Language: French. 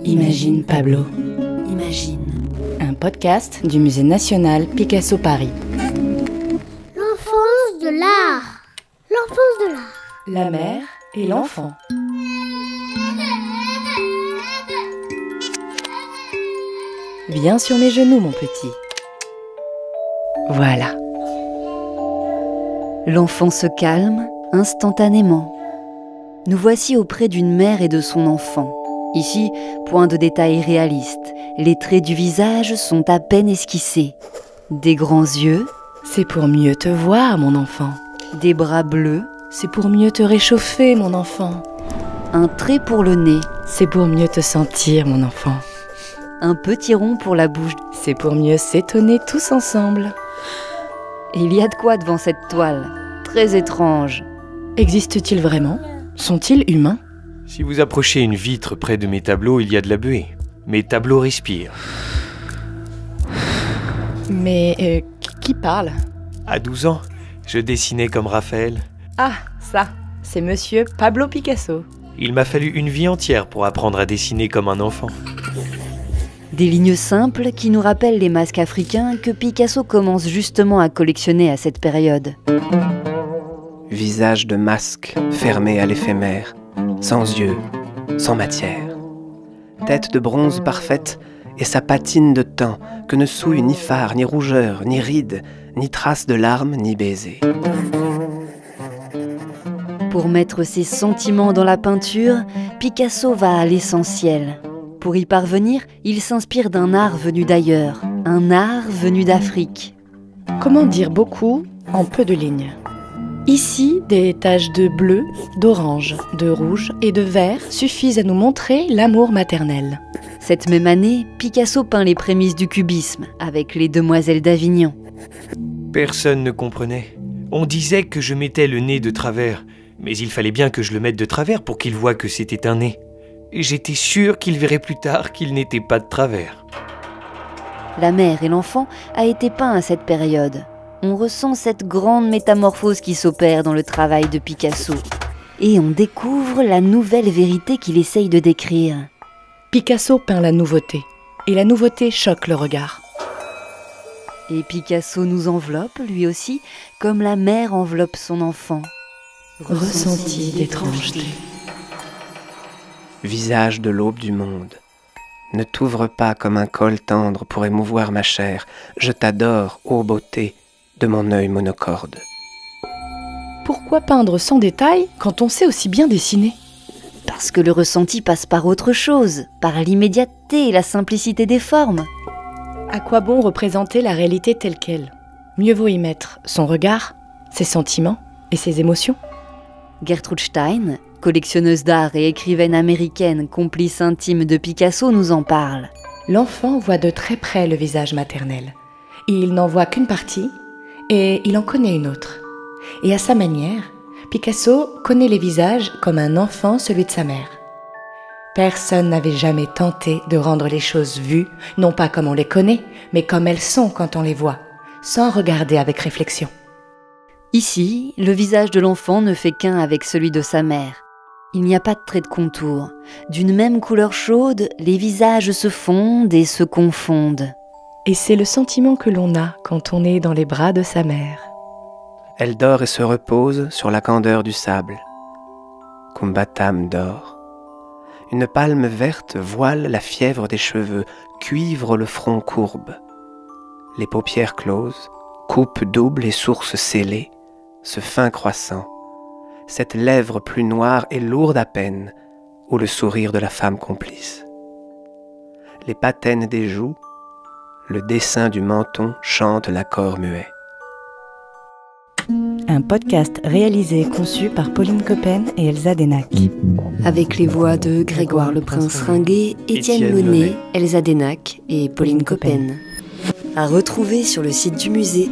Imagine Pablo. Imagine. Un podcast du Musée national Picasso Paris. L'enfance de l'art. L'enfance de l'art. La mère et l'enfant. Viens sur mes genoux, mon petit. Voilà. L'enfant se calme instantanément. Nous voici auprès d'une mère et de son enfant. Ici, point de détail réaliste. Les traits du visage sont à peine esquissés. Des grands yeux. C'est pour mieux te voir, mon enfant. Des bras bleus. C'est pour mieux te réchauffer, mon enfant. Un trait pour le nez. C'est pour mieux te sentir, mon enfant. Un petit rond pour la bouche. C'est pour mieux s'étonner tous ensemble. Il y a de quoi devant cette toile. Très étrange. Existent-ils vraiment ? Sont-ils humains ? Si vous approchez une vitre près de mes tableaux, il y a de la buée. Mes tableaux respirent. Mais qui parle ? À 12 ans, je dessinais comme Raphaël. Ah, ça, c'est monsieur Pablo Picasso. Il m'a fallu une vie entière pour apprendre à dessiner comme un enfant. Des lignes simples qui nous rappellent les masques africains que Picasso commence justement à collectionner à cette période. Visage de masque fermé à l'éphémère, sans yeux, sans matière. Tête de bronze parfaite et sa patine de temps que ne souille ni fard, ni rougeur, ni rides, ni traces de larmes, ni baisers. Pour mettre ses sentiments dans la peinture, Picasso va à l'essentiel. Pour y parvenir, il s'inspire d'un art venu d'ailleurs, un art venu d'Afrique. Comment dire beaucoup en peu de lignes ? Ici, des taches de bleu, d'orange, de rouge et de vert suffisent à nous montrer l'amour maternel. Cette même année, Picasso peint les prémices du cubisme avec les Demoiselles d'Avignon. Personne ne comprenait. On disait que je mettais le nez de travers, mais il fallait bien que je le mette de travers pour qu'il voie que c'était un nez. Et j'étais sûr qu'il verrait plus tard qu'il n'était pas de travers. La mère et l'enfant a été peint à cette période. On ressent cette grande métamorphose qui s'opère dans le travail de Picasso. Et on découvre la nouvelle vérité qu'il essaye de décrire. Picasso peint la nouveauté, et la nouveauté choque le regard. Et Picasso nous enveloppe, lui aussi, comme la mère enveloppe son enfant. Ressenti d'étrangeté. Visage de l'aube du monde. Ne t'ouvre pas comme un col tendre pour émouvoir ma chair. Je t'adore, ô beauté, de mon œil monocorde. Pourquoi peindre sans détail quand on sait aussi bien dessiner ? Parce que le ressenti passe par autre chose, par l'immédiateté et la simplicité des formes. À quoi bon représenter la réalité telle qu'elle ? Mieux vaut y mettre son regard, ses sentiments et ses émotions. Gertrude Stein, collectionneuse d'art et écrivaine américaine, complice intime de Picasso, nous en parle. L'enfant voit de très près le visage maternel. Il n'en voit qu'une partie et il en connaît une autre. Et à sa manière, Picasso connaît les visages comme un enfant celui de sa mère. Personne n'avait jamais tenté de rendre les choses vues, non pas comme on les connaît, mais comme elles sont quand on les voit, sans regarder avec réflexion. Ici, le visage de l'enfant ne fait qu'un avec celui de sa mère. Il n'y a pas de trait de contour. D'une même couleur chaude, les visages se fondent et se confondent. Et c'est le sentiment que l'on a quand on est dans les bras de sa mère. Elle dort et se repose sur la candeur du sable. Kumbatam dort. Une palme verte voile la fièvre des cheveux, cuivre le front courbe. Les paupières closes, coupe double et source scellée, ce fin croissant, cette lèvre plus noire et lourde à peine, ou le sourire de la femme complice. Les patènes des joues, le dessin du menton chante l'accord muet. Un podcast réalisé et conçu par Pauline Coppen et Elsa Denac. Avec les voix de Grégoire le Prince Ringuet, Étienne Launay, Elsa Denac et Pauline Coppen. À retrouver sur le site du musée